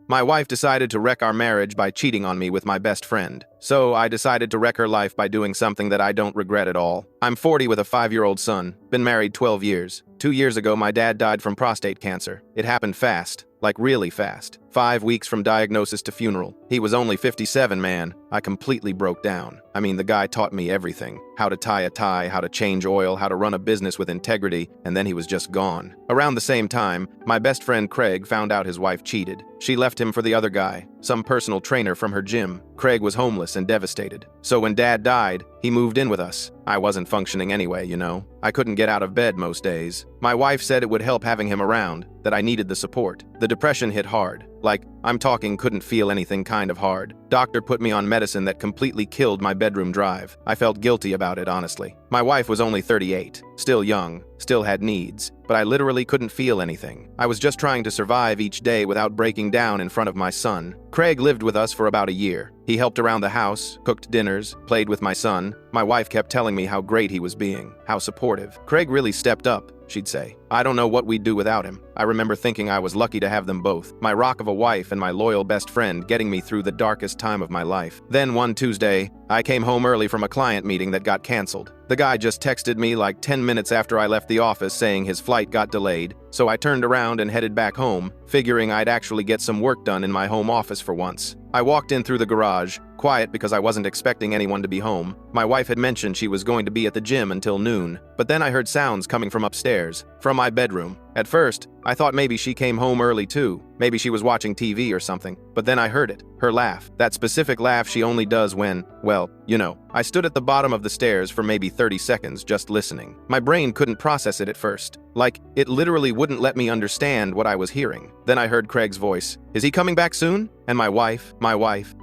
My wife decided to wreck our marriage by cheating on me with my best friend. So I decided to wreck her life by doing something that I don't regret at all. I'm 40 with a 5-year-old son, been married 12 years. 2 years ago, my dad died from prostate cancer. It happened fast, like really fast. 5 weeks from diagnosis to funeral. He was only 57, man. I completely broke down. I mean, the guy taught me everything. How to tie a tie, how to change oil, how to run a business with integrity, and then he was just gone. Around the same time, my best friend Craig found out his wife cheated. She left him for the other guy, some personal trainer from her gym. Craig was homeless and devastated. So when Dad died, he moved in with us. I wasn't functioning anyway, you know. I couldn't get out of bed most days. My wife said it would help having him around, that I needed the support. The depression hit hard. Like, I'm talking couldn't feel anything kind of hard. Doctor put me on medicine that completely killed my bedroom drive. I felt guilty about it, honestly. My wife was only 38, still young, still had needs, but I literally couldn't feel anything. I was just trying to survive each day without breaking down in front of my son. Craig lived with us for about a year. He helped around the house, cooked dinners, played with my son. My wife kept telling me how great he was being, how supportive. Craig really stepped up, she'd say. I don't know what we'd do without him. I remember thinking I was lucky to have them both, my rock of a wife and my loyal best friend getting me through the darkest time of my life. Then one Tuesday, I came home early from a client meeting that got canceled. The guy just texted me like 10 minutes after I left the office saying his flight got delayed, so I turned around and headed back home, figuring I'd actually get some work done in my home office for once. I walked in through the garage, quiet because I wasn't expecting anyone to be home. My wife had mentioned she was going to be at the gym until noon, but then I heard sounds coming from upstairs, from my bedroom. At first, I thought maybe she came home early too. Maybe she was watching TV or something. But then I heard it, her laugh. That specific laugh she only does when, well, you know. I stood at the bottom of the stairs for maybe 30 seconds just listening. My brain couldn't process it at first. Like, it literally wouldn't let me understand what I was hearing. Then I heard Craig's voice. Is he coming back soon? And my wife,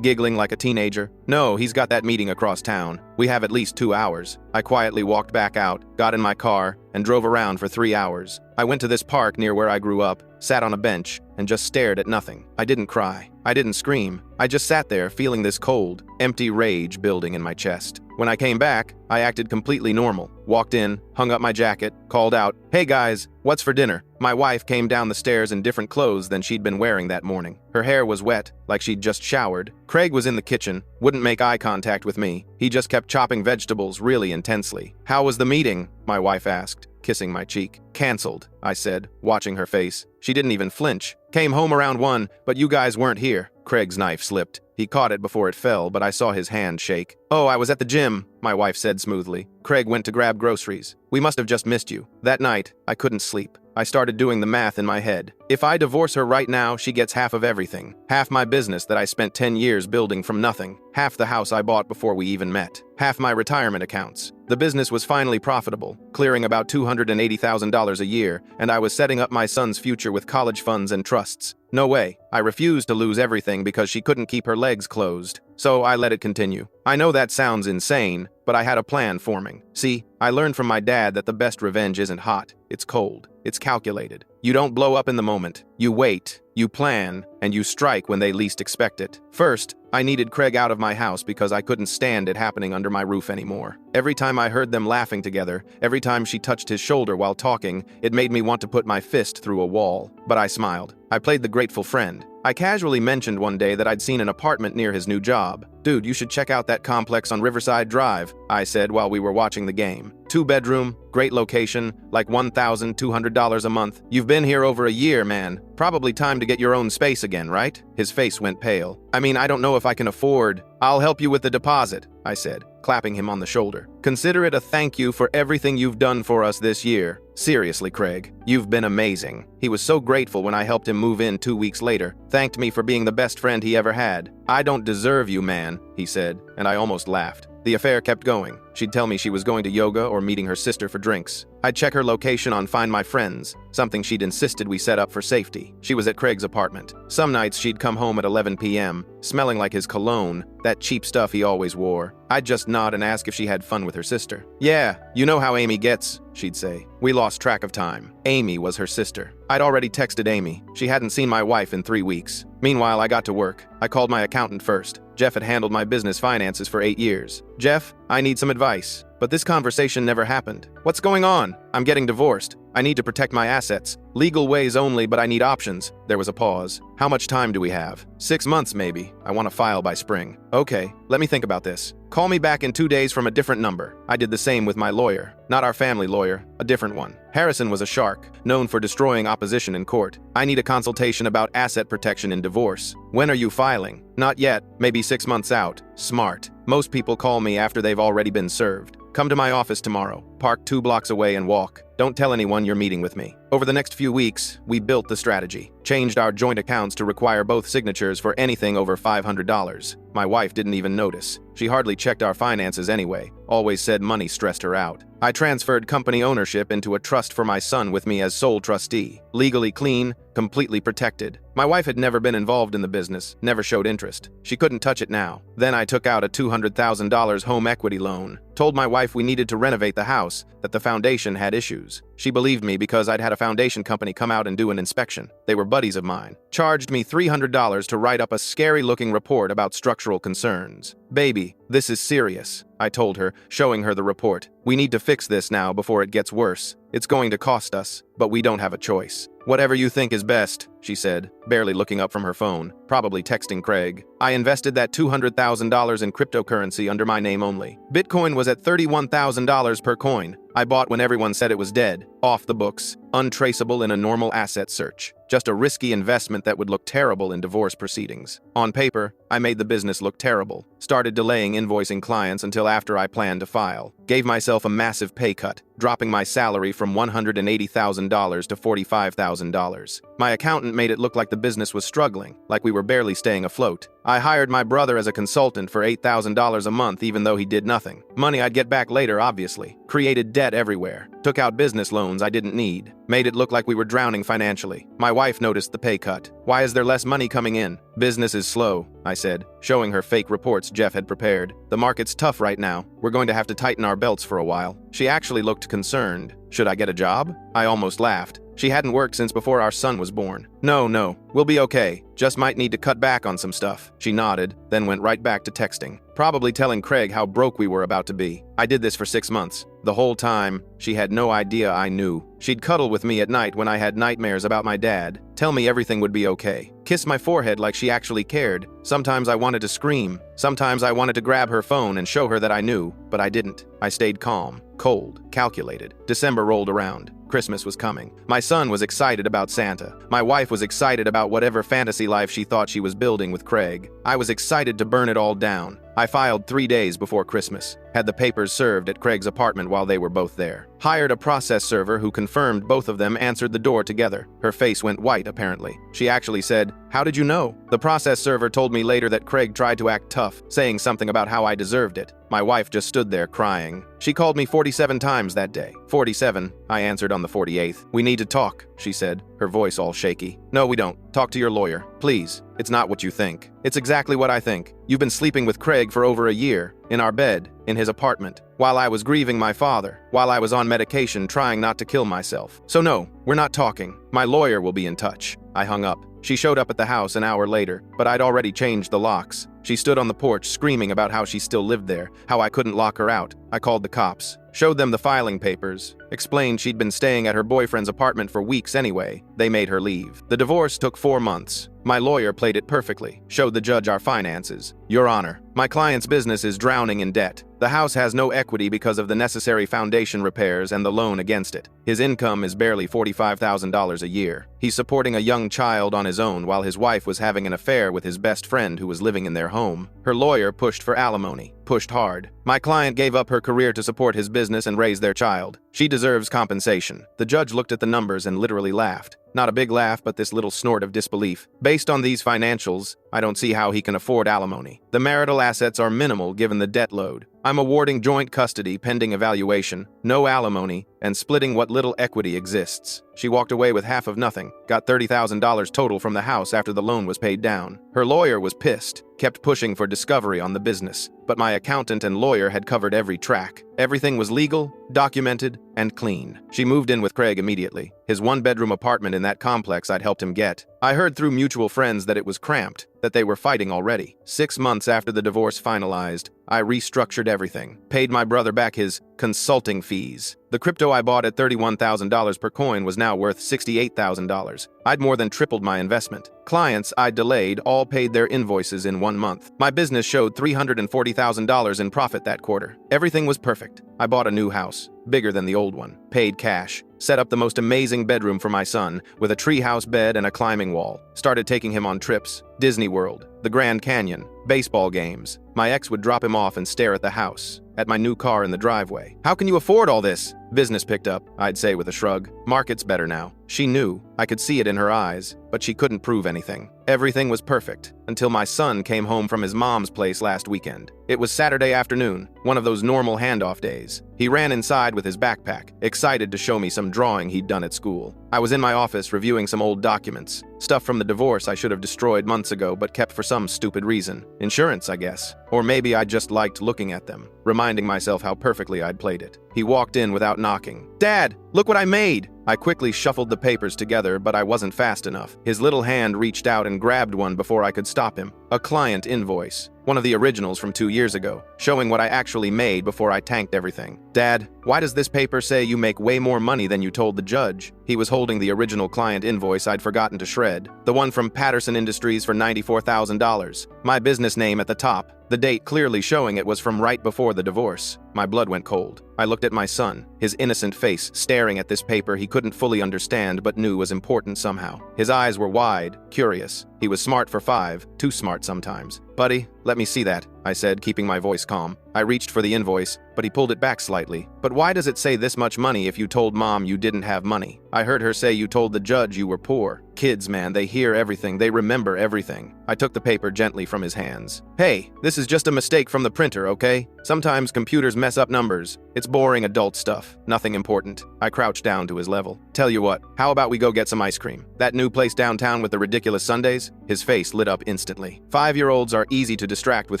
giggling like a teenager. No, he's got that meeting across town. We have at least 2 hours. I quietly walked back out, got in my car, and drove around for 3 hours. I went to this park near where I grew up, sat on a bench, and just stared at nothing. I didn't cry. I didn't scream. I just sat there feeling this cold, empty rage building in my chest. When I came back, I acted completely normal. Walked in, hung up my jacket, called out, "Hey guys, what's for dinner?" My wife came down the stairs in different clothes than she'd been wearing that morning. Her hair was wet, like she'd just showered. Craig was in the kitchen, wouldn't make eye contact with me. He just kept chopping vegetables really intensely. "How was the meeting?" my wife asked, kissing my cheek. "Canceled," I said, watching her face. She didn't even flinch. "Came home around 1, but you guys weren't here." Craig's knife slipped. He caught it before it fell, but I saw his hand shake. "Oh, I was at the gym," my wife said smoothly. "Craig went to grab groceries. We must have just missed you." That night, I couldn't sleep. I started doing the math in my head. If I divorce her right now, she gets half of everything. Half my business that I spent 10 years building from nothing. Half the house I bought before we even met. Half my retirement accounts. The business was finally profitable, clearing about $280,000 a year, and I was setting up my son's future with college funds and trusts. No way. I refused to lose everything because she couldn't keep her legs closed. So I let it continue. I know that sounds insane, but I had a plan forming. See, I learned from my dad that the best revenge isn't hot, it's cold. It's calculated. You don't blow up in the moment. You wait, you plan, and you strike when they least expect it. First, I needed Craig out of my house because I couldn't stand it happening under my roof anymore. Every time I heard them laughing together, every time she touched his shoulder while talking, it made me want to put my fist through a wall. But I smiled. I played the grateful friend. I casually mentioned one day that I'd seen an apartment near his new job. "Dude, you should check out that complex on Riverside Drive," I said while we were watching the game. 2-bedroom, great location, like $1,200 a month. "You've been here over a year, man. Probably time to get your own space again, right?" His face went pale. "I mean, I don't know if I can afford." "I'll help you with the deposit," I said, clapping him on the shoulder. "Consider it a thank you for everything you've done for us this year. Seriously, Craig, you've been amazing." He was so grateful when I helped him move in 2 weeks later. Thanked me for being the best friend he ever had. "I don't deserve you, man," he said, and I almost laughed. The affair kept going. She'd tell me she was going to yoga or meeting her sister for drinks. I'd check her location on Find My Friends, something she'd insisted we set up for safety. She was at Craig's apartment. Some nights she'd come home at 11 p.m., smelling like his cologne, that cheap stuff he always wore. I'd just nod and ask if she had fun with her sister. "Yeah, you know how Amy gets," she'd say. We lost track of time. Amy was her sister. I'd already texted Amy. She hadn't seen my wife in 3 weeks. Meanwhile, I got to work. I called my accountant first. Jeff had handled my business finances for 8 years. "Jeff, I need some advice." But this conversation never happened. "What's going on?" I'm getting divorced. I need to protect my assets. Legal ways only, but I need options. There was a pause. How much time do we have? 6 months, maybe. I want to file by spring. Okay, let me think about this. Call me back in 2 days from a different number. I did the same with my lawyer. Not our family lawyer, a different one. Harrison was a shark, known for destroying opposition in court. I need a consultation about asset protection in divorce. When are you filing? Not yet, maybe 6 months out. Smart. Most people call me after they've already been served. Come to my office tomorrow. Park 2 blocks away and walk. Don't tell anyone you're meeting with me. Over the next few weeks, we built the strategy. Changed our joint accounts to require both signatures for anything over $500. My wife didn't even notice. She hardly checked our finances anyway. Always said money stressed her out. I transferred company ownership into a trust for my son with me as sole trustee. Legally clean, completely protected. My wife had never been involved in the business, never showed interest. She couldn't touch it now. Then I took out a $200,000 home equity loan. Told my wife we needed to renovate the house, that the foundation had issues. She believed me because I'd had a foundation company come out and do an inspection. They were buddies of mine. Charged me $300 to write up a scary-looking report about structural concerns. Baby, this is serious, I told her, showing her the report. We need to fix this now before it gets worse. It's going to cost us, but we don't have a choice. Whatever you think is best, she said, barely looking up from her phone, probably texting Craig. I invested that $200,000 in cryptocurrency under my name only. Bitcoin was at $31,000 per coin. I bought when everyone said it was dead, off the books, untraceable in a normal asset search. Just a risky investment that would look terrible in divorce proceedings. On paper, I made the business look terrible. Started delaying invoicing clients until after I planned to file. Gave myself a massive pay cut, dropping my salary from $180,000 to $45,000. My accountant made it look like the business was struggling, like we were barely staying afloat. I hired my brother as a consultant for $8,000 a month even though he did nothing. Money I'd get back later, obviously. Created debt everywhere. Took out business loans I didn't need. Made it look like we were drowning financially. My wife noticed the pay cut. Why is there less money coming in? Business is slow, I said, showing her fake reports Jeff had prepared. The market's tough right now. We're going to have to tighten our belts for a while. She actually looked concerned. Should I get a job? I almost laughed. She hadn't worked since before our son was born. No, we'll be okay. Just might need to cut back on some stuff. She nodded, then went right back to texting, probably telling Craig how broke we were about to be. I did this for 6 months. The whole time, she had no idea I knew. She'd cuddle with me at night when I had nightmares about my dad, tell me everything would be okay, kiss my forehead like she actually cared. Sometimes I wanted to scream. Sometimes I wanted to grab her phone and show her that I knew, but I didn't. I stayed calm, cold, calculated. December rolled around. Christmas was coming. My son was excited about Santa. My wife was excited about whatever fantasy life she thought she was building with Craig. I was excited to burn it all down. I filed 3 days before Christmas. Had the papers served at Craig's apartment while they were both there. Hired a process server who confirmed both of them answered the door together. Her face went white, apparently. She actually said, "How did you know?" The process server told me later that Craig tried to act tough, saying something about how I deserved it. My wife just stood there crying. She called me 47 times that day. 47, I answered on the 48th. "We need to talk," she said, her voice all shaky. "No, we don't. Talk to your lawyer, please. It's not what you think." "It's exactly what I think. You've been sleeping with Craig for over a year, in our bed, in his apartment, while I was grieving my father, while I was on medication trying not to kill myself. So no, we're not talking. My lawyer will be in touch." I hung up. She showed up at the house an hour later, but I'd already changed the locks. She stood on the porch screaming about how she still lived there, how I couldn't lock her out. I called the cops, showed them the filing papers, explained she'd been staying at her boyfriend's apartment for weeks anyway. They made her leave. The divorce took 4 months. My lawyer played it perfectly, showed the judge our finances. "Your Honor, my client's business is drowning in debt. The house has no equity because of the necessary foundation repairs and the loan against it. His income is barely $45,000 a year. He's supporting a young child on his own while his wife was having an affair with his best friend who was living in their home. Her lawyer pushed for alimony, pushed hard. My client gave up her career to support his business and raise their child. She deserves compensation." The judge looked at the numbers and literally laughed. Not a big laugh, but this little snort of disbelief. "Based on these financials, I don't see how he can afford alimony. The marital assets are minimal given the debt load. I'm awarding joint custody pending evaluation, no alimony, and splitting what little equity exists." She walked away with half of nothing, got $30,000 total from the house after the loan was paid down. Her lawyer was pissed, kept pushing for discovery on the business, but my accountant and lawyer had covered every track. Everything was legal, documented, and clean. She moved in with Craig immediately. His one-bedroom apartment in that complex I'd helped him get. I heard through mutual friends that it was cramped, that they were fighting already. 6 months after the divorce finalized, I restructured everything, paid my brother back his consulting fees. The crypto I bought at $31,000 per coin was now worth $68,000. I'd more than tripled my investment. Clients I'd delayed all paid their invoices in 1 month. My business showed $340,000 in profit that quarter. Everything was perfect. I bought a new house, bigger than the old one, paid cash, set up the most amazing bedroom for my son with a treehouse bed and a climbing wall, started taking him on trips, Disney World, the Grand Canyon, baseball games. My ex would drop him off and stare at the house, at my new car in the driveway. "How can you afford all this?" "Business picked up," I'd say with a shrug. "Market's better now." She knew. I could see it in her eyes, but she couldn't prove anything. Everything was perfect, until my son came home from his mom's place last weekend. It was Saturday afternoon, one of those normal handoff days. He ran inside with his backpack, excited to show me some drawing he'd done at school. I was in my office reviewing some old documents, stuff from the divorce I should have destroyed months ago but kept for some stupid reason. Insurance, I guess. Or maybe I just liked looking at them, reminding myself how perfectly I'd played it. He walked in without knocking. "Dad, look what I made!" I quickly shuffled the papers together, but I wasn't fast enough. His little hand reached out and grabbed one before I could stop him. A client invoice. One of the originals from 2 years ago, showing what I actually made before I tanked everything. "Dad, why does this paper say you make way more money than you told the judge?" He was holding the original client invoice I'd forgotten to shred. The one from Patterson Industries for $94,000. My business name at the top. The date clearly showing it was from right before the divorce. My blood went cold. I looked at my son, his innocent face staring at this paper he couldn't fully understand but knew was important somehow. His eyes were wide, curious. He was smart for 5, too smart sometimes. "Buddy, let me see that," I said, keeping my voice calm. I reached for the invoice, but he pulled it back slightly. "But why does it say this much money if you told Mom you didn't have money? I heard her say you told the judge you were poor." Kids, man, they hear everything, they remember everything. I took the paper gently from his hands. "Hey, this is just a mistake from the printer, okay? Sometimes computers mess up numbers. It's boring adult stuff, nothing important." I crouched down to his level. "Tell you what, how about we go get some ice cream? That new place downtown with the ridiculous sundaes?" His face lit up instantly. 5-year-olds are easy to distract with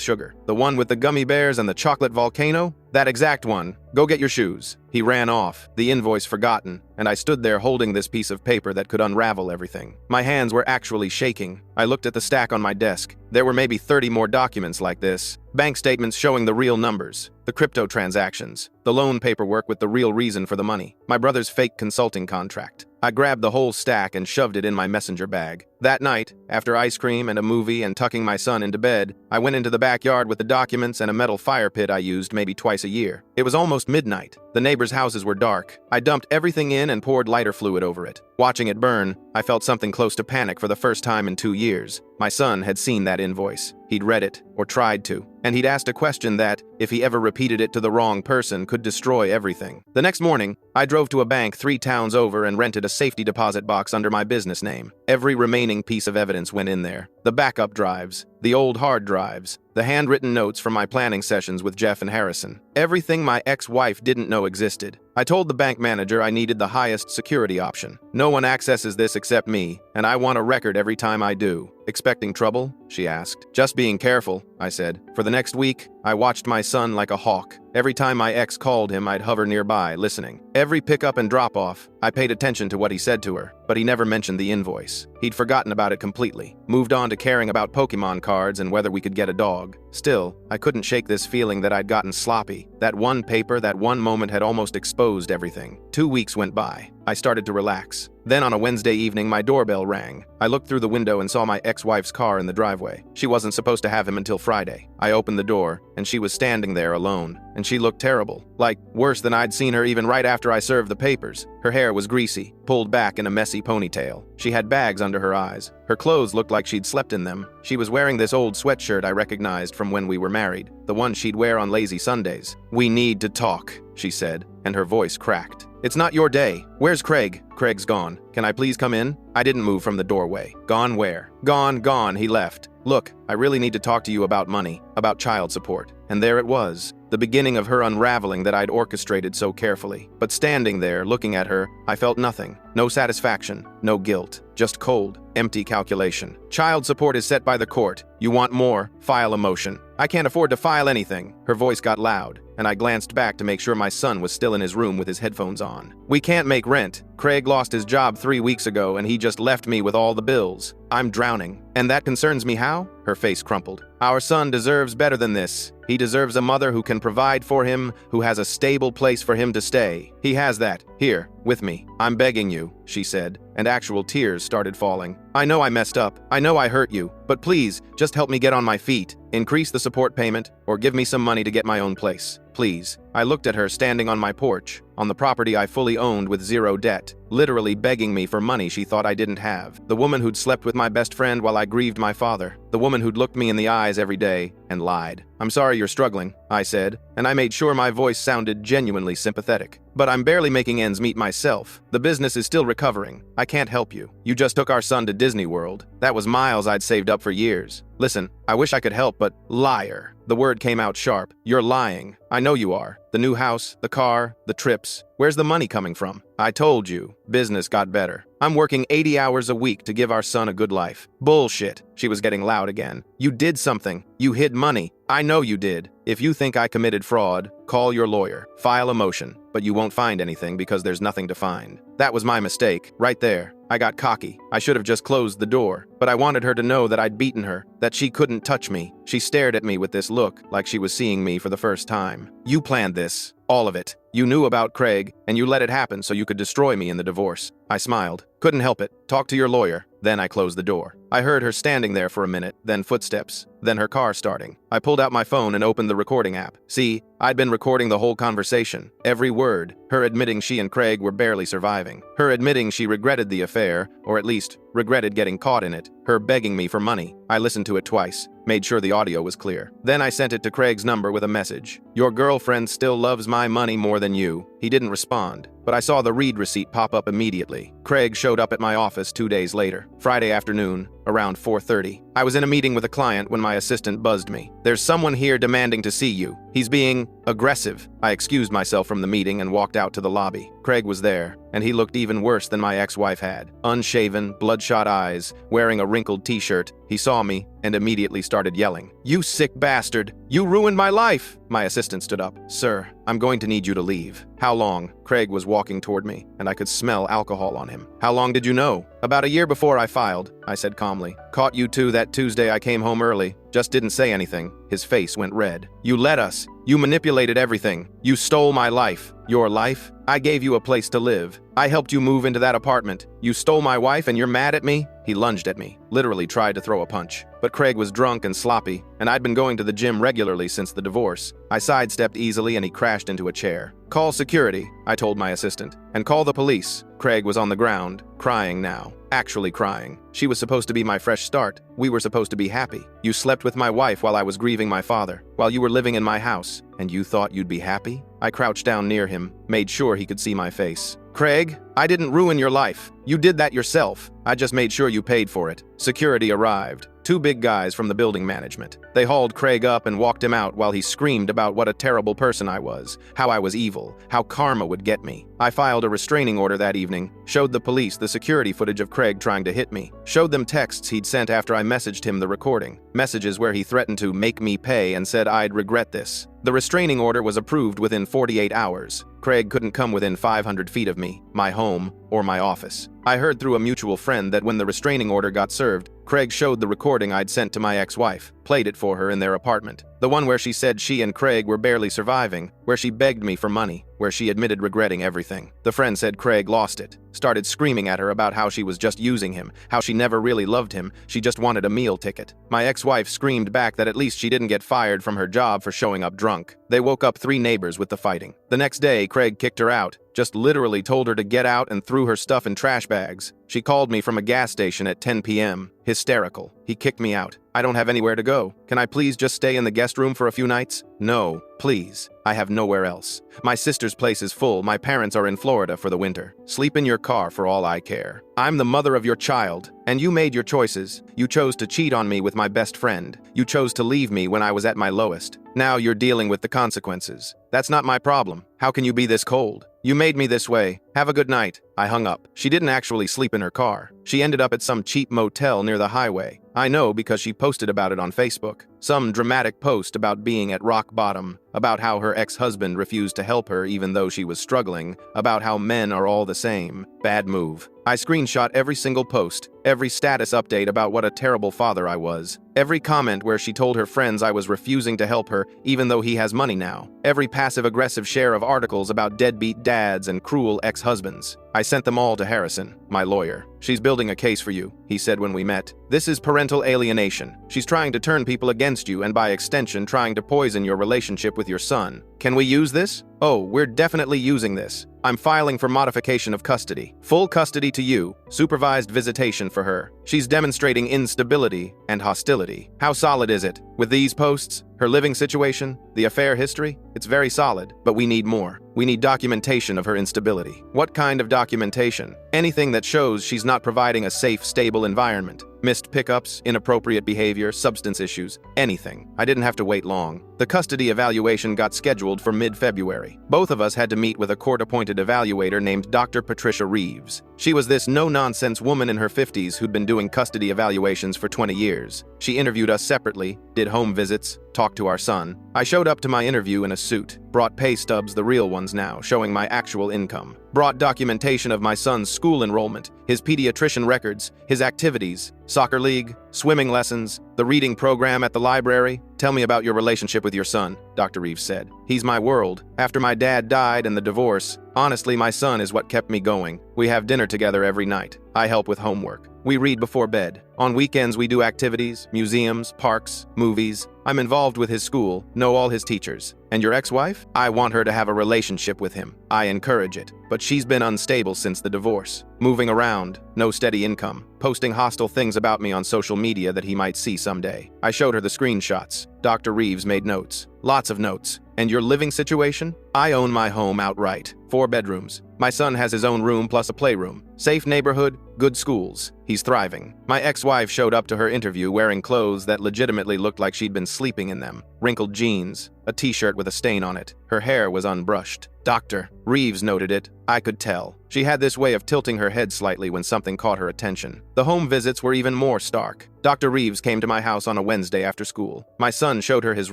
sugar. "The one with the gummy bears and the chocolate volcano? That exact one. Go get your shoes." He ran off, the invoice forgotten, and I stood there holding this piece of paper that could unravel everything. My hands were actually shaking. I looked at the stack on my desk. There were maybe 30 more documents like this. Bank statements showing the real numbers, the crypto transactions, the loan paperwork with the real reason for the money, my brother's fake consulting contract. I grabbed the whole stack and shoved it in my messenger bag. That night, after ice cream and a movie and tucking my son into bed, I went into the backyard with the documents and a metal fire pit I used maybe twice a year. It was almost midnight. The neighbors' houses were dark. I dumped everything in and poured lighter fluid over it. Watching it burn, I felt something close to panic for the first time in 2 years. My son had seen that invoice. He'd read it, or tried to, and he'd asked a question that, if he ever repeated it to the wrong person, could destroy everything. The next morning, I drove to a bank 3 towns over and rented a safety deposit box under my business name. Every remaining piece of evidence went in there. The backup drives, the old hard drives, the handwritten notes from my planning sessions with Jeff and Harrison. Everything my ex-wife didn't know existed. I told the bank manager I needed the highest security option. "No one accesses this except me, and I want a record every time I do." "Expecting trouble?" she asked. "Just being careful," I said. For the next week, I watched my son like a hawk. Every time my ex called him, I'd hover nearby, listening. Every pickup and drop-off, I paid attention to what he said to her, but he never mentioned the invoice. He'd forgotten about it completely, moved on to caring about Pokemon cards and whether we could get a dog. Still, I couldn't shake this feeling that I'd gotten sloppy. That one paper, that one moment had almost exposed everything. 2 weeks went by. I started to relax. Then on a Wednesday evening, my doorbell rang. I looked through the window and saw my ex-wife's car in the driveway. She wasn't supposed to have him until Friday. I opened the door, and she was standing there alone. And she looked terrible. Like, worse than I'd seen her even right after I served the papers. Her hair was greasy, pulled back in a messy ponytail. She had bags under her eyes. Her clothes looked like she'd slept in them. She was wearing this old sweatshirt I recognized from when we were married, the one she'd wear on lazy Sundays. "We need to talk," she said, and her voice cracked. "It's not your day. Where's Craig?" "Craig's gone. Can I please come in?" I didn't move from the doorway. "Gone where?" Gone, he left. "Look, I really need to talk to you about money, about child support." And there it was, the beginning of her unraveling that I'd orchestrated so carefully. But standing there, looking at her, I felt nothing. No satisfaction, no guilt, just cold, empty calculation. Child support is set by the court. You want more? File a motion. I can't afford to file anything. Her voice got loud, and I glanced back to make sure my son was still in his room with his headphones on. We can't make rent. Craig lost his job 3 weeks ago, and he just left me with all the bills. I'm drowning. And that concerns me how? Her face crumpled. Our son deserves better than this. He deserves a mother who can provide for him, who has a stable place for him to stay. He has that. Here, with me. I'm begging you, she said, and actual tears started falling. I know I messed up. I know I hurt you. But please, just help me get on my feet. Increase the support payment, or give me some money to get my own place. Please. I looked at her standing on my porch, on the property I fully owned with zero debt, literally begging me for money she thought I didn't have. The woman who'd slept with my best friend while I grieved my father. The woman who'd looked me in the eyes every day and lied. I'm sorry you're struggling, I said, and I made sure my voice sounded genuinely sympathetic. But I'm barely making ends meet myself. The business is still recovering. I can't help you. You just took our son to Disney World. That was miles I'd saved up for years. Listen, I wish I could help, but liar. The word came out sharp. You're lying. I know you are. The new house, the car, the trips. Where's the money coming from? I told you. Business got better. I'm working 80 hours a week to give our son a good life. Bullshit. She was getting loud again. You did something. You hid money. I know you did. If you think I committed fraud, call your lawyer. File a motion. But you won't find anything because there's nothing to find. That was my mistake, right there. I got cocky. I should have just closed the door. But I wanted her to know that I'd beaten her, that she couldn't touch me. She stared at me with this look, like she was seeing me for the first time. You planned this. All of it. You knew about Craig, and you let it happen so you could destroy me in the divorce. I smiled. Couldn't help it. Talk to your lawyer. Then I closed the door. I heard her standing there for a minute, then footsteps, then her car starting. I pulled out my phone and opened the recording app. See, I'd been recording the whole conversation. Every word. Her admitting she and Craig were barely surviving. Her admitting she regretted the affair, or at least regretted getting caught in it. Her begging me for money. I listened to it twice, made sure the audio was clear. Then I sent it to Craig's number with a message. Your girlfriend still loves my money more than you. He didn't respond, but I saw the read receipt pop up immediately. Craig showed up at my office 2 days later, Friday afternoon, around 4:30. I was in a meeting with a client when my assistant buzzed me. There's someone here demanding to see you. He's being aggressive. I excused myself from the meeting and walked out to the lobby. Craig was there, and he looked even worse than my ex-wife had. Unshaven, bloodshot eyes, wearing a wrinkled t-shirt. He saw me and immediately started yelling. You sick bastard! You ruined my life! My assistant stood up. Sir, I'm going to need you to leave. How long? Craig was walking toward me, and I could smell alcohol on him. How long did you know? About a year before I filed, I said calmly. Caught you two that Tuesday I came home early. Just didn't say anything. His face went red. You let us. You manipulated everything. You stole my life. Your life? I gave you a place to live. I helped you move into that apartment. You stole my wife and you're mad at me? He lunged at me, literally tried to throw a punch. But Craig was drunk and sloppy, and I'd been going to the gym regularly since the divorce. I sidestepped easily and he crashed into a chair. Call security, I told my assistant, and call the police. Craig was on the ground, crying now. Actually crying. She was supposed to be my fresh start. We were supposed to be happy. You slept with my wife while I was grieving my father, while you were living in my house, and you thought you'd be happy? I crouched down near him, made sure he could see my face. Craig, I didn't ruin your life. You did that yourself. I just made sure you paid for it. Security arrived. 2 big guys from the building management. They hauled Craig up and walked him out while he screamed about what a terrible person I was, how I was evil, how karma would get me. I filed a restraining order that evening, showed the police the security footage of Craig trying to hit me, showed them texts he'd sent after I messaged him the recording, messages where he threatened to make me pay and said I'd regret this. The restraining order was approved within 48 hours. Craig couldn't come within 500 feet of me, my home, or my office. I heard through a mutual friend that when the restraining order got served, Craig showed the recording I'd sent to my ex-wife, played it for her in their apartment. The one where she said she and Craig were barely surviving, where she begged me for money, where she admitted regretting everything. The friend said Craig lost it, started screaming at her about how she was just using him, how she never really loved him, she just wanted a meal ticket. My ex-wife screamed back that at least she didn't get fired from her job for showing up drunk. They woke up 3 neighbors with the fighting. The next day, Craig kicked her out, just literally told her to get out and threw her stuff in trash bags. She called me from a gas station at 10 p.m., hysterical. He kicked me out. I don't have anywhere to go. Can I please just stay in the guest room for a few nights? No, please. I have nowhere else. My sister's place is full. My parents are in Florida for the winter. Sleep in your car for all I care. I'm the mother of your child, and you made your choices. You chose to cheat on me with my best friend. You chose to leave me when I was at my lowest. Now you're dealing with the consequences. That's not my problem. How can you be this cold? You made me this way. Have a good night. I hung up. She didn't actually sleep in her car. She ended up at some cheap motel near the highway. I know because she posted about it on Facebook. Some dramatic post about being at rock bottom, about how her ex-husband refused to help her even though she was struggling, about how men are all the same. Bad move. I screenshot every single post, every status update about what a terrible father I was, every comment where she told her friends I was refusing to help her even though he has money now, every passive-aggressive share of articles about deadbeat dads and cruel ex-husbands. I sent them all to Harrison, my lawyer. She's building a case for you, he said when we met. This is parental alienation. She's trying to turn people against you and by extension trying to poison your relationship with your son. Can we use this? Oh, we're definitely using this. I'm filing for modification of custody. Full custody to you, supervised visitation for her. She's demonstrating instability and hostility. How solid is it? With these posts, her living situation, the affair history, it's very solid, but we need more. We need documentation of her instability. What kind of documentation? Anything that shows she's not providing a safe, stable environment. Missed pickups, inappropriate behavior, substance issues, anything. I didn't have to wait long. The custody evaluation got scheduled for mid-February. Both of us had to meet with a court-appointed evaluator named Dr. Patricia Reeves. She was this no-nonsense woman in her 50s who'd been doing custody evaluations for 20 years. She interviewed us separately, did home visits, talked to our son. I showed up to my interview in a suit, brought pay stubs, the real ones now, showing my actual income, brought documentation of my son's school enrollment, his pediatrician records, his activities, soccer league, swimming lessons, the reading program at the library. Tell me about your relationship with your son, Dr. Reeves said. He's my world. After my dad died and the divorce, honestly, my son is what kept me going. We have dinner together every night. I help with homework. We read before bed. On weekends, we do activities, museums, parks, movies. I'm involved with his school, know all his teachers. And your ex-wife? I want her to have a relationship with him. I encourage it. But she's been unstable since the divorce. Moving around, no steady income, posting hostile things about me on social media that he might see someday. I showed her the screenshots. Dr. Reeves made notes. Lots of notes. And your living situation? I own my home outright. 4 bedrooms. My son has his own room plus a playroom. Safe neighborhood, good schools. He's thriving. My ex-wife showed up to her interview wearing clothes that legitimately looked like she'd been sleeping in them. Wrinkled jeans, a t-shirt with a stain on it. Her hair was unbrushed. Dr. Reeves noted it. I could tell. She had this way of tilting her head slightly when something caught her attention. The home visits were even more stark. Dr. Reeves came to my house on a Wednesday after school. My son showed her his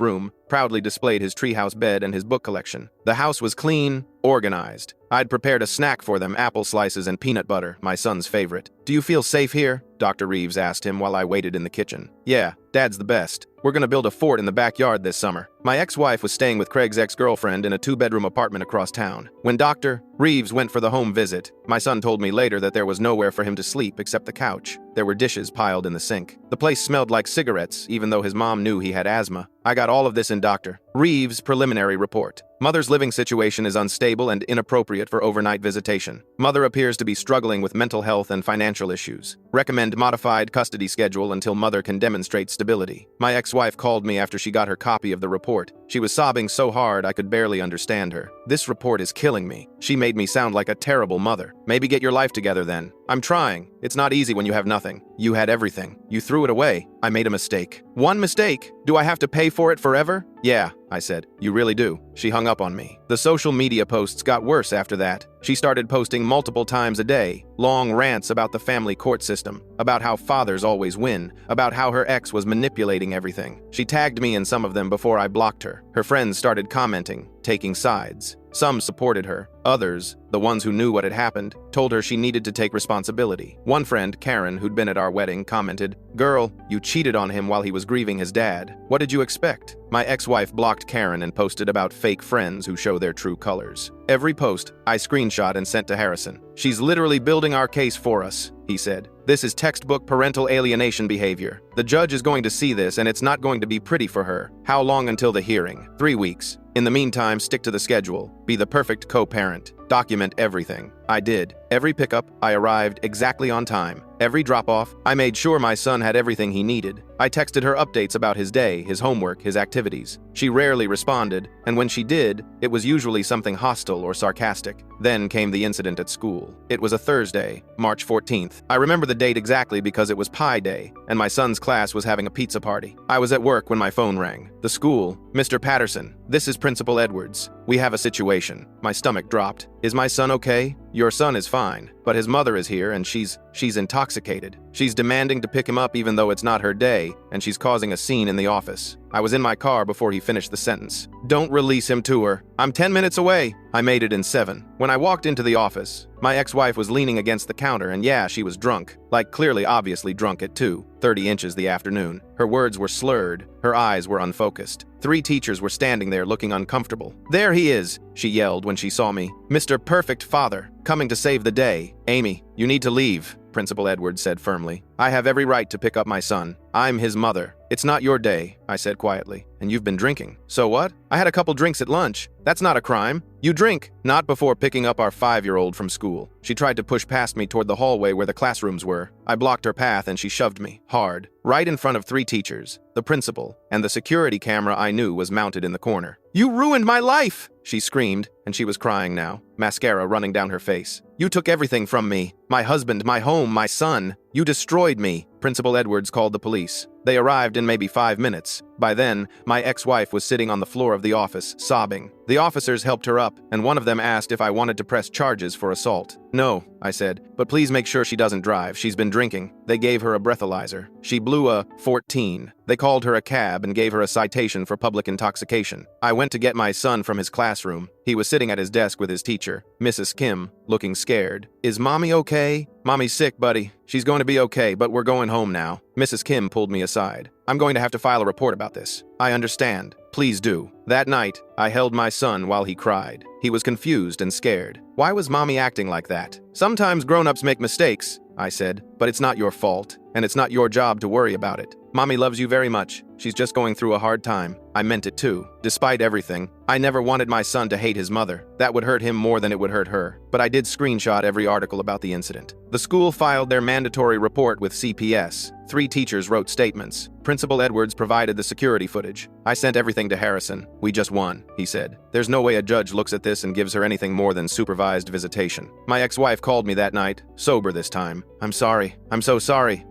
room, proudly displayed his treehouse bed and his book collection. The house was clean, organized. I'd prepared a snack for them, apple slices and peanut butter, my son's favorite. Do you feel safe here? Dr. Reeves asked him while I waited in the kitchen. Yeah, Dad's the best. We're gonna build a fort in the backyard this summer. My ex-wife was staying with Craig's ex-girlfriend in a 2-bedroom apartment across town. When Dr. Reeves went for the home visit, my son told me later that there was nowhere for him to sleep except the couch. There were dishes piled in the sink. The place smelled like cigarettes, even though his mom knew he had asthma. I got all of this in Dr. Reeves' preliminary report. Mother's living situation is unstable and inappropriate for overnight visitation. Mother appears to be struggling with mental health and financial issues. Recommend modified custody schedule until mother can demonstrate stability. My ex-wife called me after she got her copy of the report. She was sobbing so hard I could barely understand her. This report is killing me. She made me sound like a terrible mother. Maybe get your life together then. I'm trying. It's not easy when you have nothing. You had everything. You threw it away. I made a mistake. One mistake? Do I have to pay for it forever? Yeah, I said. You really do. She hung up on me. The social media posts got worse after that. She started posting multiple times a day, long rants about the family court system, about how fathers always win, about how her ex was manipulating everything. She tagged me in some of them before I blocked her. Her friends started commenting, taking sides. Some supported her. Others, the ones who knew what had happened, told her she needed to take responsibility. One friend, Karen, who'd been at our wedding, commented, "Girl, you cheated on him while he was grieving his dad. What did you expect?" My ex-wife blocked Karen and posted about fake friends who show their true colors. Every post, I screenshot and sent to Harrison. "She's literally building our case for us," he said. "This is textbook parental alienation behavior. The judge is going to see this and it's not going to be pretty for her. How long until the hearing? 3 weeks. In the meantime, stick to the schedule. Be the perfect co-parent. Document everything. I did. Every pickup, I arrived exactly on time. Every drop-off, I made sure my son had everything he needed. I texted her updates about his day, his homework, his activities. She rarely responded, and when she did, it was usually something hostile or sarcastic. Then came the incident at school. It was a Thursday, March 14th. I remember the date exactly because it was Pi Day, and my son's class was having a pizza party. I was at work when my phone rang. The school, Mr. Patterson, this is Principal Edwards. We have a situation. My stomach dropped. Is my son okay? Your son is fine, but his mother is here and she's intoxicated. She's demanding to pick him up even though it's not her day, and she's causing a scene in the office. I was in my car before he finished the sentence. Don't release him to her. I'm 10 minutes away. I made it in 7. When I walked into the office, my ex-wife was leaning against the counter and yeah, she was drunk. Like clearly obviously drunk at 2:30 inches the afternoon. Her words were slurred. Her eyes were unfocused. 3 teachers were standing there looking uncomfortable. There he is, she yelled when she saw me. Mr. Perfect Father, coming to save the day. Amy, you need to leave, Principal Edwards said firmly. I have every right to pick up my son. I'm his mother. It's not your day, I said quietly. And you've been drinking. So what? I had a couple drinks at lunch. That's not a crime. You drink. Not before picking up our 5-year-old from school. She tried to push past me toward the hallway where the classrooms were. I blocked her path and she shoved me, hard, right in front of 3 teachers, the principal, and the security camera I knew was mounted in the corner. You ruined my life, she screamed, and she was crying now, mascara running down her face. You took everything from me. My husband, my home, my son. You destroyed me. Principal Edwards called the police. They arrived in maybe 5 minutes. By then, my ex-wife was sitting on the floor of the office, sobbing. The officers helped her up, and one of them asked if I wanted to press charges for assault. No, I said, but please make sure she doesn't drive. She's been drinking. They gave her a breathalyzer. She blew a 14. They called her a cab and gave her a citation for public intoxication. I went to get my son from his classroom. He was sitting at his desk with his teacher, Mrs. Kim, looking scared. Is Mommy okay? Mommy's sick, buddy. She's going to be okay, but we're going home now. Mrs. Kim pulled me aside. I'm going to have to file a report about this. I understand. Please do. That night, I held my son while he cried. He was confused and scared. Why was Mommy acting like that? Sometimes grown-ups make mistakes, I said, but it's not your fault, and it's not your job to worry about it. Mommy loves you very much. She's just going through a hard time. I meant it too. Despite everything, I never wanted my son to hate his mother. That would hurt him more than it would hurt her. But I did screenshot every article about the incident. The school filed their mandatory report with CPS. 3 teachers wrote statements. Principal Edwards provided the security footage. I sent everything to Harrison. We just won, he said. There's no way a judge looks at this and gives her anything more than supervised visitation. My ex-wife called me that night, sober this time. I'm sorry. I'm so sorry.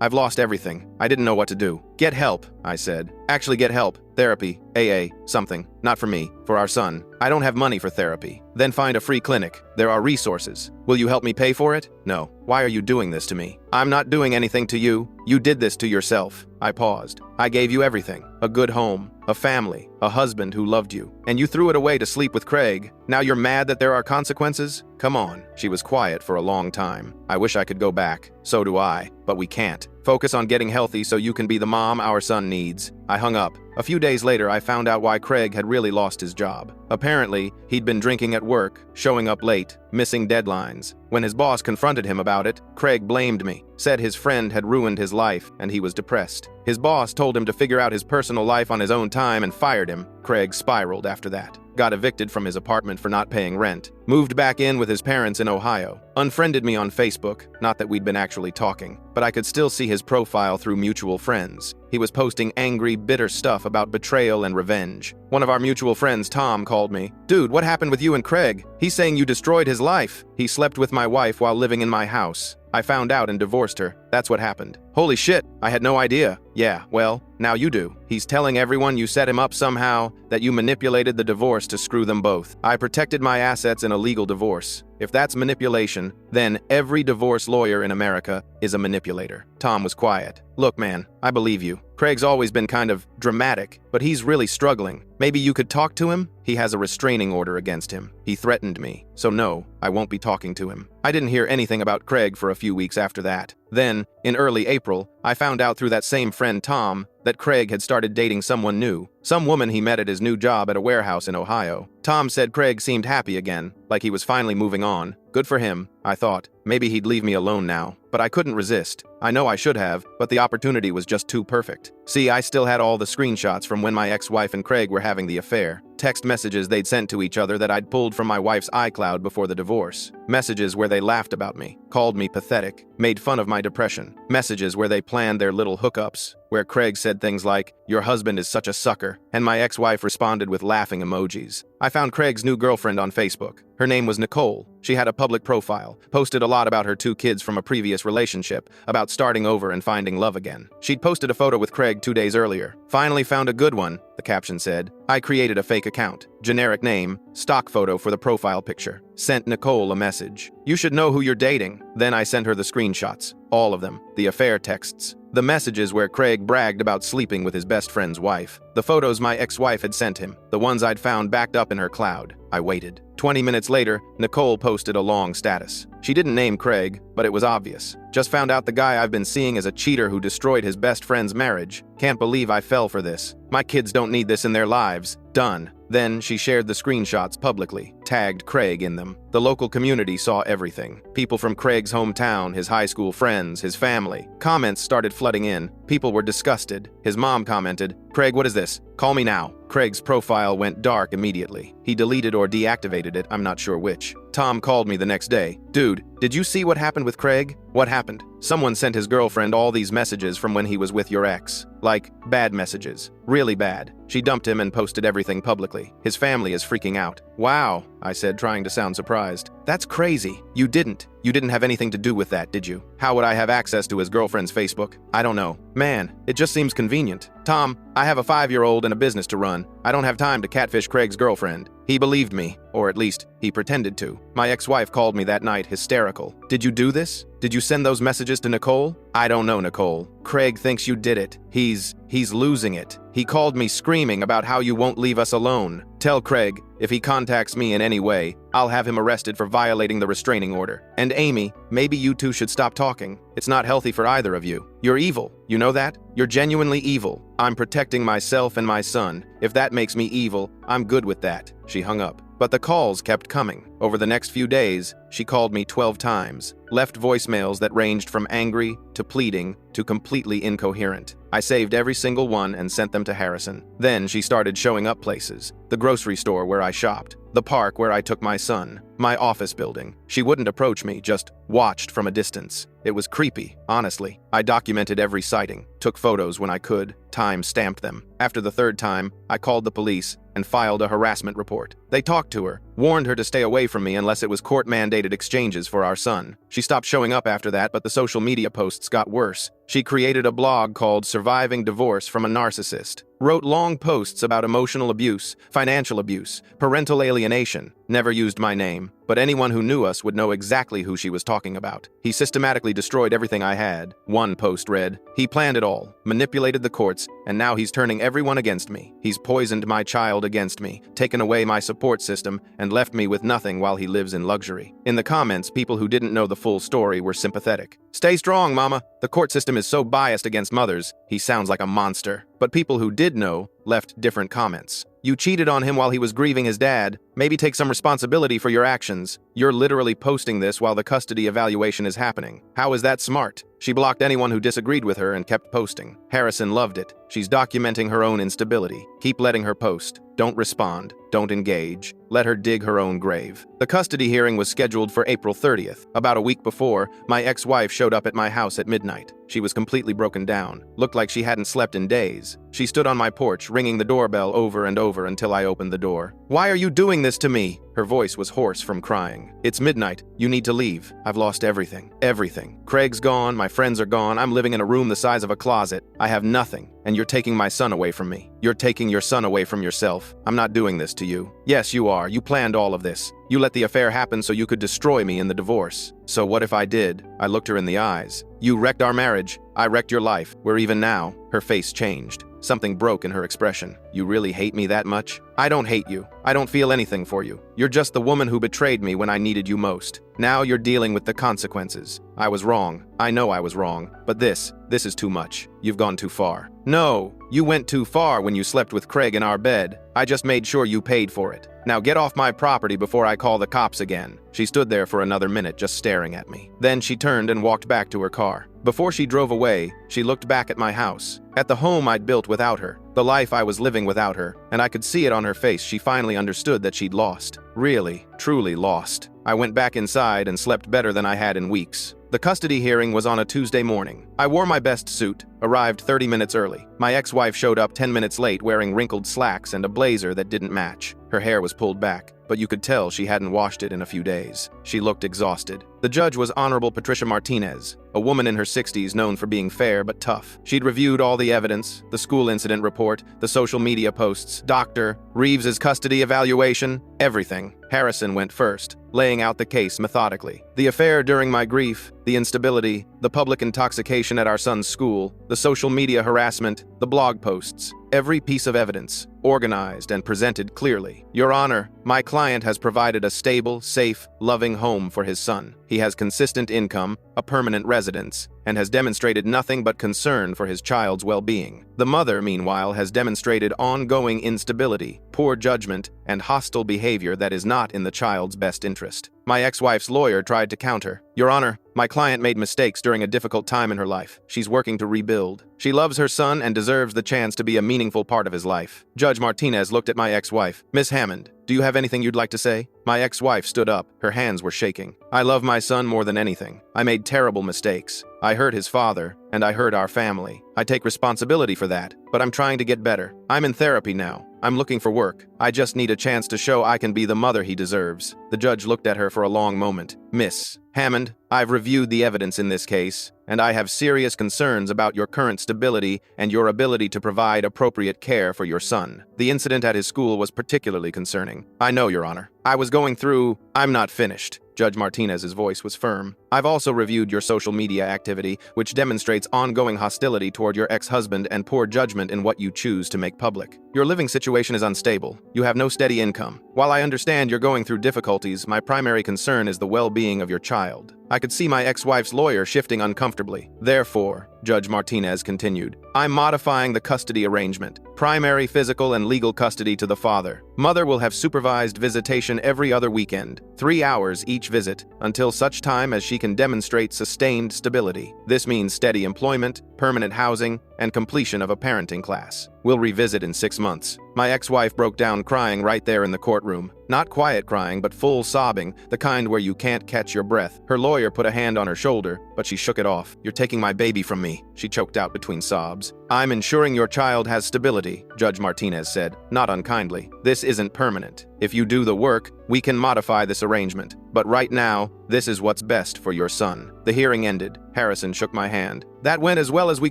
I've lost everything. I didn't know what to do. Get help, I said. Actually get help. Therapy, AA, something. Not for me, for our son. I don't have money for therapy. Then find a free clinic. There are resources. Will you help me pay for it? No. Why are you doing this to me? I'm not doing anything to you. You did this to yourself. I paused. I gave you everything. A good home, a family, a husband who loved you. And you threw it away to sleep with Craig. Now you're mad that there are consequences? Come on. She was quiet for a long time. I wish I could go back. So do I. But we can't. Focus on getting healthy so you can be the mom our son needs. I hung up. A few days later, I found out why Craig had really lost his job. Apparently, he'd been drinking at work, showing up late, missing deadlines. When his boss confronted him about it, Craig blamed me, said his friend had ruined his life, and he was depressed. His boss told him to figure out his personal life on his own time and fired him. Craig spiraled after that. Got evicted from his apartment for not paying rent. Moved back in with his parents in Ohio. Unfriended me on Facebook, not that we'd been actually talking, but I could still see his profile through mutual friends. He was posting angry, bitter stuff about betrayal and revenge. One of our mutual friends, Tom, called me. Dude, what happened with you and Craig? He's saying you destroyed his life. He slept with my wife while living in my house. I found out and divorced her. That's what happened. Holy shit, I had no idea. Yeah, well, now you do. He's telling everyone you set him up somehow, that you manipulated the divorce to screw them both. I protected my assets in a legal divorce. If that's manipulation, then every divorce lawyer in America is a manipulator. Tom was quiet. Look, man, I believe you. Craig's always been kind of dramatic, but he's really struggling. Maybe you could talk to him? He has a restraining order against him. He threatened me. So no, I won't be talking to him. I didn't hear anything about Craig for a few weeks after that. Then, in early April, I found out through that same friend Tom that Craig had started dating someone new. Some woman he met at his new job at a warehouse in Ohio. Tom said Craig seemed happy again, like he was finally moving on. Good for him, I thought. Maybe he'd leave me alone now. But I couldn't resist. I know I should have, but the opportunity was just too perfect. See, I still had all the screenshots from when my ex-wife and Craig were having the affair. Text messages they'd sent to each other that I'd pulled from my wife's iCloud before the divorce. Messages where they laughed about me, called me pathetic, made fun of my depression. Messages where they planned their little hookups, where Craig said things like, "Your husband is such a sucker," and my ex-wife responded with laughing emojis. I found Craig's new girlfriend on Facebook. Her name was Nicole. She had a public profile, posted a lot about her 2 kids from a previous relationship, about starting over and finding love again. She'd posted a photo with Craig 2 days earlier. "Finally found a good one," the caption said. I created a fake account. Generic name, stock photo for the profile picture. Sent Nicole a message. "You should know who you're dating." Then I sent her the screenshots. All of them. The affair texts. The messages where Craig bragged about sleeping with his best friend's wife. The photos my ex-wife had sent him. The ones I'd found backed up in her cloud. I waited. 20 minutes later, Nicole posted a long status. She didn't name Craig, but it was obvious. "Just found out the guy I've been seeing is a cheater who destroyed his best friend's marriage. Can't believe I fell for this. My kids don't need this in their lives. Done." Then she shared the screenshots publicly, tagged Craig in them. The local community saw everything. People from Craig's hometown, his high school friends, his family. Comments started flooding in. People were disgusted. His mom commented, "Craig, what is this? Call me now." Craig's profile went dark immediately. He deleted or deactivated it, I'm not sure which. Tom called me the next day. "Dude, did you see what happened with Craig?" "What happened?" "Someone sent his girlfriend all these messages from when he was with your ex. Like, bad messages. Really bad. She dumped him and posted everything publicly. His family is freaking out." "Wow," I said, trying to sound surprised. "That's crazy. You didn't have anything to do with that, did you?" "How would I have access to his girlfriend's Facebook?" "I don't know. Man, it just seems convenient. Tom, I have a 5-year-old and a business to run. I don't have time to catfish Craig's girlfriend." He believed me, or at least, he pretended to. My ex-wife called me that night hysterical. "Did you do this? Did you send those messages to Nicole?" "I don't know, Nicole. Craig thinks you did it. He's losing it. He called me screaming about how you won't leave us alone. Tell Craig, if he contacts me in any way, I'll have him arrested for violating the restraining order. And Amy, maybe you two should stop talking. It's not healthy for either of you. You're evil. You know that? You're genuinely evil. I'm protecting myself and my son. If that makes me evil, I'm good with that." She hung up. But the calls kept coming. Over the next few days, she called me 12 times, left voicemails that ranged from angry to pleading to completely incoherent. I saved every single one and sent them to Harrison. Then she started showing up places. The grocery store where I shopped, the park where I took my son, my office building. She wouldn't approach me, just watched from a distance. It was creepy, honestly. I documented every sighting, took photos when I could, time-stamped them. After the 3rd time, I called the police and filed a harassment report. They talked to her, warned her to stay away from me unless it was court-mandated exchanges for our son. She stopped showing up after that, but the social media posts got worse. She created a blog called Surviving Divorce from a Narcissist, wrote long posts about emotional abuse, financial abuse, parental alienation, never used my name, but anyone who knew us would know exactly who she was talking about. He systematically destroyed everything I had. One post read, "He planned it all, manipulated the courts, and now he's turning everyone against me. He's poisoned my child against me, taken away my support system, and left me with nothing while he lives in luxury." In the comments, people who didn't know the full story were sympathetic. "Stay strong, mama. The court system is so biased against mothers. He sounds like a monster." But people who did know left different comments. "You cheated on him while he was grieving his dad. Maybe take some responsibility for your actions. You're literally posting this while the custody evaluation is happening. How is that smart?" She blocked anyone who disagreed with her and kept posting. Harrison loved it. She's documenting her own instability. Keep letting her post. Don't respond. Don't engage. Let her dig her own grave. The custody hearing was scheduled for April 30th. About a week before, my ex-wife showed up at my house at midnight. She was completely broken down. Looked like she hadn't slept in days. She stood on my porch, ringing the doorbell over and over until I opened the door. "Why are you doing this to me?" Her voice was hoarse from crying. "It's midnight. You need to leave. I've lost everything. Everything. Craig's gone. My friends are gone. I'm living in a room the size of a closet. I have nothing. And you're taking my son away from me. You're taking your son away from yourself. I'm not doing this to you." "Yes, you are. You planned all of this. You let the affair happen so you could destroy me in the divorce." "So what if I did?" I looked her in the eyes. "You wrecked our marriage. I wrecked your life. We're even now." Her face changed. Something broke in her expression. "You really hate me that much?" "I don't hate you. I don't feel anything for you. You're just the woman who betrayed me when I needed you most. Now you're dealing with the consequences. I was wrong. I know I was wrong. But this is too much. You've gone too far." "No, You went too far when you slept with Craig in our bed. I just made sure you paid for it. Now get off my property before I call the cops again." She stood there for another minute just staring at me. Then she turned and walked back to her car. Before she drove away, she looked back at my house, at the home I'd built without her, the life I was living without her, and I could see it on her face. She finally understood that she'd lost. Really, truly lost. I went back inside and slept better than I had in weeks. The custody hearing was on a Tuesday morning. I wore my best suit, arrived 30 minutes early. My ex-wife showed up 10 minutes late wearing wrinkled slacks and a blazer that didn't match. Her hair was pulled back, but you could tell she hadn't washed it in a few days. She looked exhausted. The judge was Honorable Patricia Martinez, a woman in her 60s known for being fair but tough. She'd reviewed all the evidence, the school incident report, the social media posts, Dr. Reeves's custody evaluation, everything. Harrison went first, laying out the case methodically. The affair during my grief, the instability, the public intoxication at our son's school, the social media harassment, the blog posts, every piece of evidence, organized and presented clearly. Your Honor, my client has provided a stable, safe, loving home for his son. He has consistent income, a permanent residence, and has demonstrated nothing but concern for his child's well-being. The mother, meanwhile, has demonstrated ongoing instability, poor judgment, and hostile behavior that is not in the child's best interest. My ex-wife's lawyer tried to counter. Your Honor, my client made mistakes during a difficult time in her life. She's working to rebuild. She loves her son and deserves the chance to be a meaningful part of his life. Judge Martinez looked at my ex-wife. Miss Hammond, do you have anything you'd like to say? My ex-wife stood up. Her hands were shaking. I love my son more than anything. I made terrible mistakes. I hurt his father, and I hurt our family. I take responsibility for that, but I'm trying to get better. I'm in therapy now. I'm looking for work. I just need a chance to show I can be the mother he deserves. The judge looked at her for a long moment. Miss Hammond, I've reviewed the evidence in this case, and I have serious concerns about your current stability and your ability to provide appropriate care for your son. The incident at his school was particularly concerning. I know, Your Honor. I'm not finished. Judge Martinez's voice was firm. I've also reviewed your social media activity, which demonstrates ongoing hostility toward your ex-husband and poor judgment in what you choose to make public. Your living situation is unstable. You have no steady income. While I understand you're going through difficulties, my primary concern is the well-being of your child. I could see my ex-wife's lawyer shifting uncomfortably. Therefore, Judge Martinez continued, I'm modifying the custody arrangement. Primary physical and legal custody to the father. Mother will have supervised visitation every other weekend, 3 hours each visit, until such time as she can demonstrate sustained stability. This means steady employment, permanent housing, and completion of a parenting class. We'll revisit in 6 months. My ex-wife broke down crying right there in the courtroom. Not quiet crying, but full sobbing, the kind where you can't catch your breath. Her lawyer put a hand on her shoulder, but she shook it off. You're taking my baby from me, she choked out between sobs. I'm ensuring your child has stability, Judge Martinez said, not unkindly. This isn't permanent. If you do the work, we can modify this arrangement. But right now, this is what's best for your son. The hearing ended. Harrison shook my hand. That went as well as we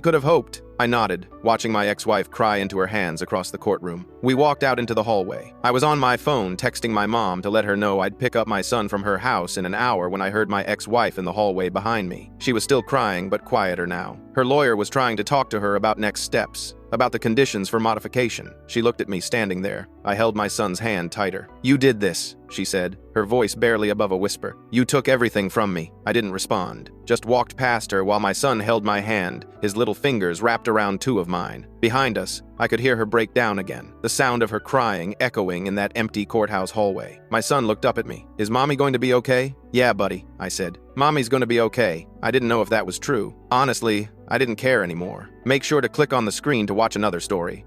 could have hoped. I nodded, watching my ex-wife cry into her hands across the courtroom. We walked out into the hallway. I was on my phone texting my mom to let her know I'd pick up my son from her house in an hour when I heard my ex-wife in the hallway behind me. She was still crying, but quieter now. Her lawyer was trying to talk to her about next steps, about the conditions for modification. She looked at me standing there. I held my son's hand tighter. You did this, she said, her voice barely above a whisper. You took everything from me. I didn't respond, just walked past her while my son held my hand, his little fingers wrapped around 2 of mine. Behind us, I could hear her break down again, the sound of her crying echoing in that empty courthouse hallway. My son looked up at me. Is Mommy going to be okay? Yeah, buddy, I said. Mommy's going to be okay. I didn't know if that was true. Honestly, I didn't care anymore. Make sure to click on the screen to watch another story.